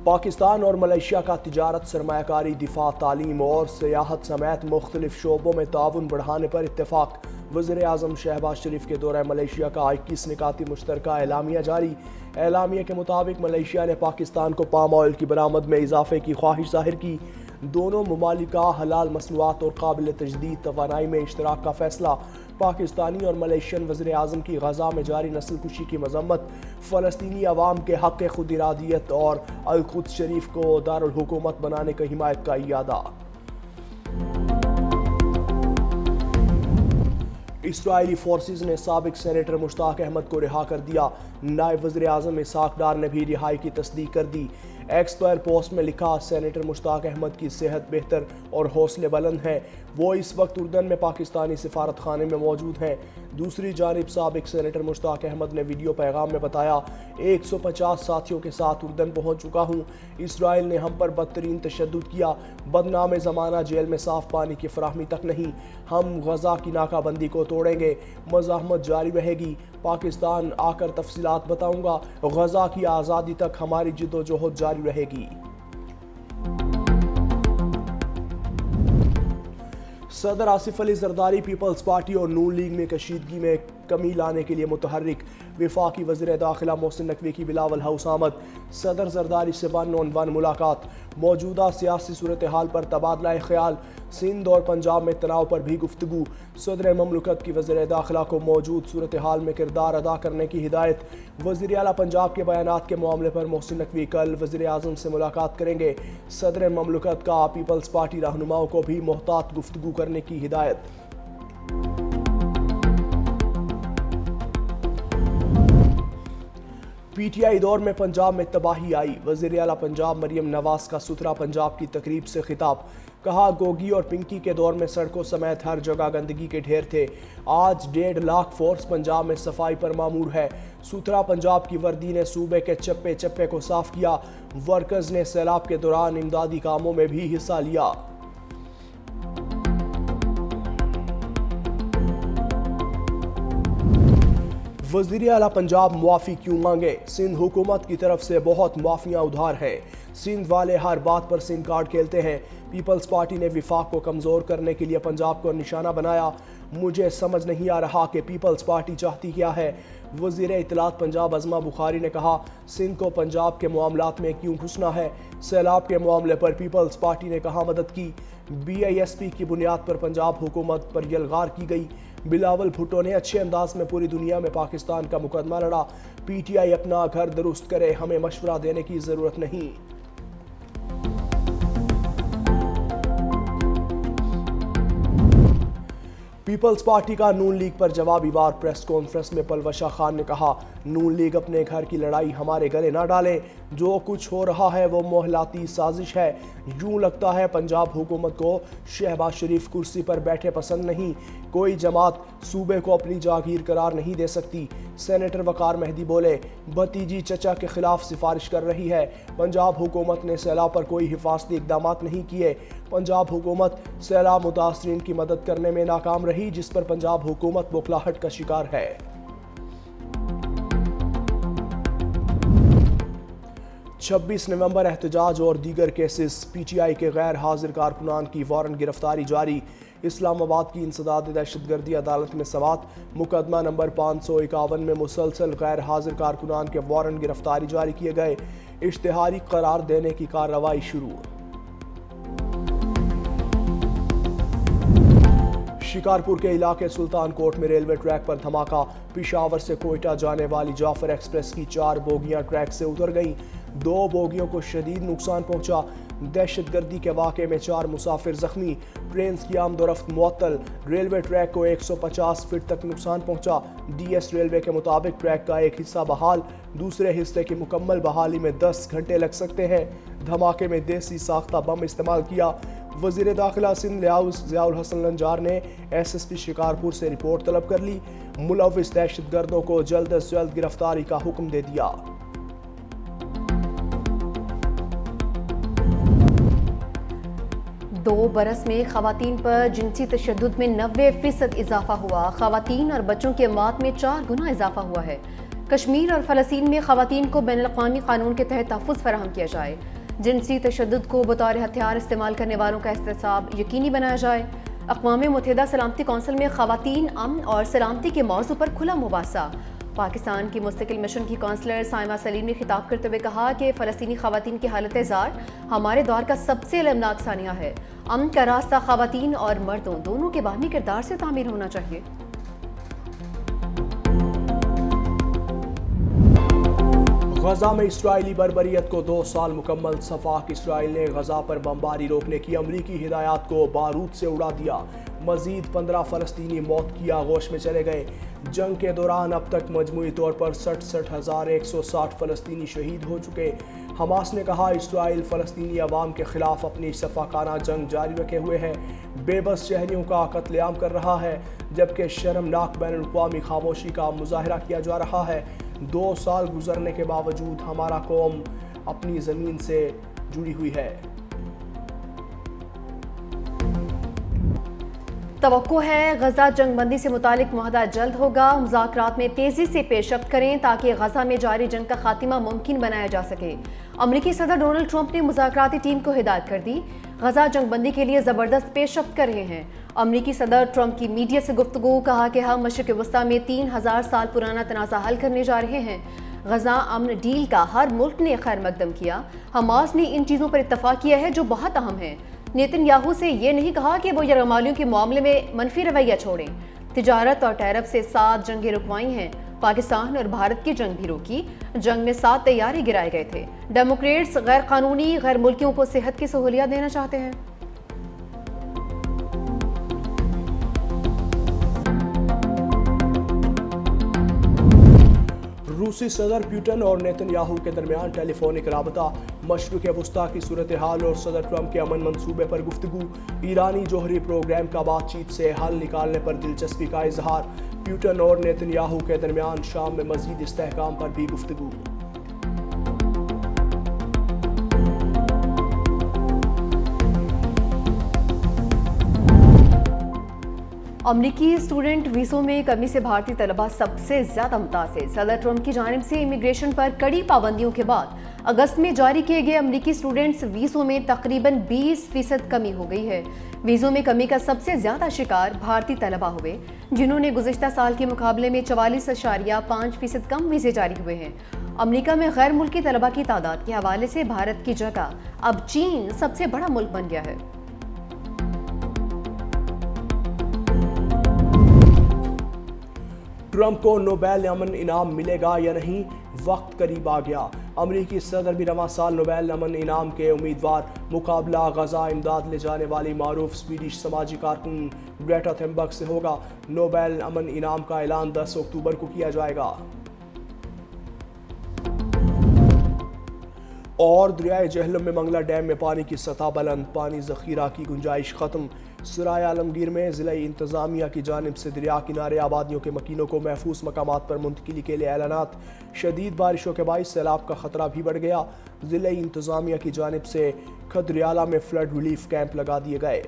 پاکستان اور ملائیشیا کا تجارت، سرمایہ کاری، دفاع، تعلیم اور سیاحت سمیت مختلف شعبوں میں تعاون بڑھانے پر اتفاق۔ وزیر اعظم شہباز شریف کے دورہ ملائیشیا کا 21 نکاتی مشترکہ اعلامیہ جاری۔ اعلامیہ کے مطابق ملائیشیا نے پاکستان کو پام آئل کی برآمد میں اضافے کی خواہش ظاہر کی۔ دونوں ممالک کا حلال مصنوعات اور قابل تجدید توانائی میں اشتراک کا فیصلہ۔ پاکستانی اور ملائیشین وزیر اعظم کی غزہ میں جاری نسل کشی کی مذمت۔ فلسطینی عوام کے حق خود ارادیت اور القدس شریف کو دارالحکومت بنانے کی حمایت کا اعادہ۔ اسرائیلی فورسز نے سابق سینیٹر مشتاق احمد کو رہا کر دیا۔ نائب وزیر اعظم اسحاق ڈار نے بھی رہائی کی تصدیق کر دی۔ ایکس پر پوسٹ میں لکھا، سینیٹر مشتاق احمد کی صحت بہتر اور حوصلے بلند ہیں۔ وہ اس وقت اردن میں پاکستانی سفارت خانے میں موجود ہیں۔ دوسری جانب سابق سینیٹر مشتاق احمد نے ویڈیو پیغام میں بتایا، 150 ساتھیوں کے ساتھ اردن پہنچ چکا ہوں۔ اسرائیل نے ہم پر بدترین تشدد کیا۔ بدنام زمانہ جیل میں صاف پانی کی فراہمی تک نہیں۔ ہم غزہ کی ناکہ بندی کو توڑیں گے۔ مزاحمت جاری رہے گی۔ پاکستان آ کر تفصیلات بتاؤں گا۔ غزہ کی آزادی تک ہماری جدوجہد جاری رہے گی۔ صدر آصف علی زرداری پیپلز پارٹی اور نون لیگ میں کشیدگی میں کمی لانے کے لیے متحرک۔ وفاقی وزیر داخلہ محسن نقوی کی بلاول ہاؤس آمد۔ صدر زرداری سے 1 on 1 ملاقات۔ موجودہ سیاسی صورتحال پر تبادلہ خیال۔ سندھ اور پنجاب میں تناؤ پر بھی گفتگو۔ صدر مملکت کی وزیر داخلہ کو موجود صورتحال میں کردار ادا کرنے کی ہدایت۔ وزیر اعلیٰ پنجاب کے بیانات کے معاملے پر محسن نقوی کل وزیر اعظم سے ملاقات کریں گے۔ صدر مملکت کا پیپلز پارٹی رہنماؤں کو بھی محتاط گفتگو کرنے کی ہدایت۔ پی ٹی آئی دور میں پنجاب میں تباہی آئی۔ وزیر اعلیٰ پنجاب مریم نواز کا ستھرا پنجاب کی تقریب سے خطاب۔ کہا، گوگی اور پنکی کے دور میں سڑکوں سمیت ہر جگہ گندگی کے ڈھیر تھے۔ آج 1.5 لاکھ فورس پنجاب میں صفائی پر مامور ہے۔ ستھرا پنجاب کی وردی نے صوبے کے چپے چپے کو صاف کیا۔ ورکرز نے سیلاب کے دوران امدادی کاموں میں بھی حصہ لیا۔ وزیر اعلیٰ پنجاب معافی کیوں مانگے؟ سندھ حکومت کی طرف سے بہت معافیاں ادھار ہیں۔ سندھ والے ہر بات پر سندھ کارڈ کھیلتے ہیں۔ پیپلز پارٹی نے وفاق کو کمزور کرنے کے لیے پنجاب کو نشانہ بنایا۔ مجھے سمجھ نہیں آ رہا کہ پیپلز پارٹی چاہتی کیا ہے۔ وزیر اطلاعات پنجاب عظمہ بخاری نے کہا، سندھ کو پنجاب کے معاملات میں کیوں گھسنا ہے؟ سیلاب کے معاملے پر پیپلز پارٹی نے کہاں مدد کی؟ BISP کی بنیاد پر پنجاب حکومت پر یلغار کی گئی۔ بلاول بھٹو نے اچھے انداز میں پوری دنیا میں پاکستان کا مقدمہ لڑا۔ PTI اپنا گھر درست کرے، ہمیں مشورہ دینے کی ضرورت نہیں۔ پیپلز پارٹی کا نون لیگ پر جوابی وار پریس کانفرنس میں پلوشا خان نے کہا، نون لیگ اپنے گھر کی لڑائی ہمارے گلے نہ ڈالے۔ جو کچھ ہو رہا ہے وہ موہلاتی سازش ہے۔ یوں لگتا ہے پنجاب حکومت کو شہباز شریف کرسی پر بیٹھے پسند نہیں۔ کوئی جماعت صوبے کو اپنی جاگیر قرار نہیں دے سکتی۔ سینیٹر وقار مہدی بولے، بھتیجی چچا کے خلاف سفارش کر رہی ہے۔ پنجاب حکومت نے سیلاب پر کوئی حفاظتی اقدامات نہیں کیے۔ پنجاب حکومت سیلاب متاثرین کی مدد کرنے میں ناکام رہی، جس پر پنجاب حکومت بوکھلاہٹ کا شکار ہے۔ 26 نومبر احتجاج اور دیگر کیسز۔ PTI کے غیر حاضر کارکنان کی وارنٹ گرفتاری جاری۔ اسلام آباد کی انسداد دہشت گردی عدالت میں سماعت۔ مقدمہ نمبر 551 میں مسلسل غیر حاضر کارکنان کے وارنٹ گرفتاری جاری کیے گئے۔ اشتہاری قرار دینے کی کارروائی شروع۔ شکارپور کے علاقے سلطان کوٹ میں ریلوے ٹریک پر دھماکہ۔ پشاور سے کوئٹہ جانے والی جعفر ایکسپریس کی 4 بوگیاں ٹریک سے اتر گئیں۔ 2 بوگیوں کو شدید نقصان پہنچا۔ دہشت گردی کے واقعے میں 4 مسافر زخمی۔ ٹرینز کی آمد و رفت معطل۔ ریلوے ٹریک کو 150 فٹ تک نقصان پہنچا۔ DS ریلوے کے مطابق ٹریک کا ایک حصہ بحال، دوسرے حصے کی مکمل بحالی میں 10 گھنٹے لگ سکتے ہیں۔ دھماکے میں دیسی ساختہ بم استعمال کیا۔ وزیر داخلہ سندھ ضیاء الحسن لنجار نے SSP شکارپور سے رپورٹ طلب کر لی۔ ملوث دہشت گردوں کو جلد از جلد گرفتاری کا حکم دے دیا۔ 2 برس میں خواتین پر جنسی تشدد میں 90% اضافہ ہوا۔ خواتین اور بچوں کی موت میں 4 گنا اضافہ ہوا ہے۔ کشمیر اور فلسطین میں خواتین کو بین الاقوامی قانون کے تحت تحفظ فراہم کیا جائے، جنسی تشدد کو بطور ہتھیار استعمال کرنے والوں کا احتساب یقینی بنایا جائے، اقوام متحدہ سلامتی کونسل میں خواتین، امن اور سلامتی کے موضوع پر کھلا مباحثہ۔ پاکستان کی مستقل مشن کی کونسلر سائمہ سلیم نے خطاب کرتے ہوئے کہا کہ فلسطینی خواتین کی حالت زار ہمارے دور کا سب سے المناک ثانیہ ہے۔ امن کا راستہ خواتین اور مردوں دونوں کے باہمی کردار سے تعمیر ہونا چاہیے۔ غزہ میں اسرائیلی بربریت کو 2 سال مکمل۔ صفاق اسرائیل نے غزہ پر بمباری روکنے کی امریکی ہدایات کو بارود سے اڑا دیا۔ مزید 15 فلسطینی موت کی آغوش میں چلے گئے۔ جنگ کے دوران اب تک مجموعی طور پر 67,160 فلسطینی شہید ہو چکے۔ حماس نے کہا اسرائیل فلسطینی عوام کے خلاف اپنی صفاقانہ جنگ جاری رکھے ہوئے ہے، بے بس شہریوں کا قتل عام کر رہا ہے، جبکہ شرمناک بین الاقوامی خاموشی کا مظاہرہ کیا جا رہا ہے۔ 2 سال گزرنے کے باوجود ہمارا قوم اپنی زمین سے جڑی ہوئی ہے۔ توقع ہے غزہ جنگ بندی سے متعلق معاہدہ جلد ہوگا۔ مذاکرات میں تیزی سے پیش رفت کریں تاکہ غزہ میں جاری جنگ کا خاتمہ ممکن بنایا جا سکے۔ امریکی صدر ڈونلڈ ٹرمپ نے مذاکراتی ٹیم کو ہدایت کر دی، غزہ جنگ بندی کے لیے زبردست پیش رفت کر رہے ہیں۔ امریکی صدر ٹرمپ کی میڈیا سے گفتگو، کہا کہ ہم مشرق وسطیٰ میں 3000 سال پرانا تنازع حل کرنے جا رہے ہیں۔ غزہ امن ڈیل کا ہر ملک نے خیر مقدم کیا۔ حماس نے ان چیزوں پر اتفاق کیا ہے جو بہت اہم ہیں۔ نیتن یاہو سے یہ نہیں کہا کہ وہ یرغمالیوں کے معاملے میں منفی رویہ چھوڑیں۔ تجارت اور ٹیرف سے 7 جنگیں رکوائی ہیں۔ پاکستان اور بھارت کی جنگ بھی روکی۔ جنگ میں 7 طیارے گرائے گئے تھے۔ ڈیموکریٹس غیر قانونی غیر ملکیوں کو صحت کی سہولیات دینا چاہتے ہیں۔ روسی صدر پیوٹن اور نیتن یاہو کے درمیان ٹیلی فونک رابطہ، مشرق وسطیٰ کی صورتحال اور صدر ٹرمپ کے امن منصوبے پر گفتگو، ایرانی جوہری پروگرام کا بات چیت سے حل نکالنے پر دلچسپی کا اظہار، پیوٹن اور نیتن یاہو کے درمیان شام میں مزید استحکام پر بھی گفتگو۔ امریکی اسٹوڈنٹ ویزوں میں کمی سے بھارتی طلبہ سب سے زیادہ متاثر۔ صدر ٹرمپ کی جانب سے امیگریشن پر کڑی پابندیوں کے بعد اگست میں جاری کیے گئے امریکی اسٹوڈنٹس ویزوں میں تقریباً 20% کمی ہو گئی ہے۔ ویزوں میں کمی کا سب سے زیادہ شکار بھارتی طلبہ ہوئے، جنہوں نے گزشتہ سال کے مقابلے میں 44.5% کم ویزے جاری ہوئے ہیں۔ امریکہ میں غیر ملکی طلبہ کی تعداد کے حوالے سے بھارت کی جگہ اب چین سب سے بڑا ملک بن گیا ہے۔ ٹرمپ کو نوبیل امن انعام ملے گا یا نہیں، وقت قریب آ گیا۔ امریکی صدر بھی رواں سال نوبیل امن انعام کے امیدوار۔ مقابلہ غزہ امداد لے جانے والی معروف سویڈش سماجی کارکن گریٹا تھنبرگ سے ہوگا۔ نوبیل امن انعام کا اعلان 10 اکتوبر کو کیا جائے گا۔ اور دریائے جہلم میں منگلا ڈیم میں پانی کی سطح بلند، پانی ذخیرہ کی گنجائش ختم۔ سرائے عالمگیر میں ضلعی انتظامیہ کی جانب سے دریا کنارے آبادیوں کے مکینوں کو محفوظ مقامات پر منتقلی کے لیے اعلانات۔ شدید بارشوں کے باعث سیلاب کا خطرہ بھی بڑھ گیا۔ ضلعی انتظامیہ کی جانب سے کھدریالہ میں فلڈ ریلیف کیمپ لگا دیے گئے۔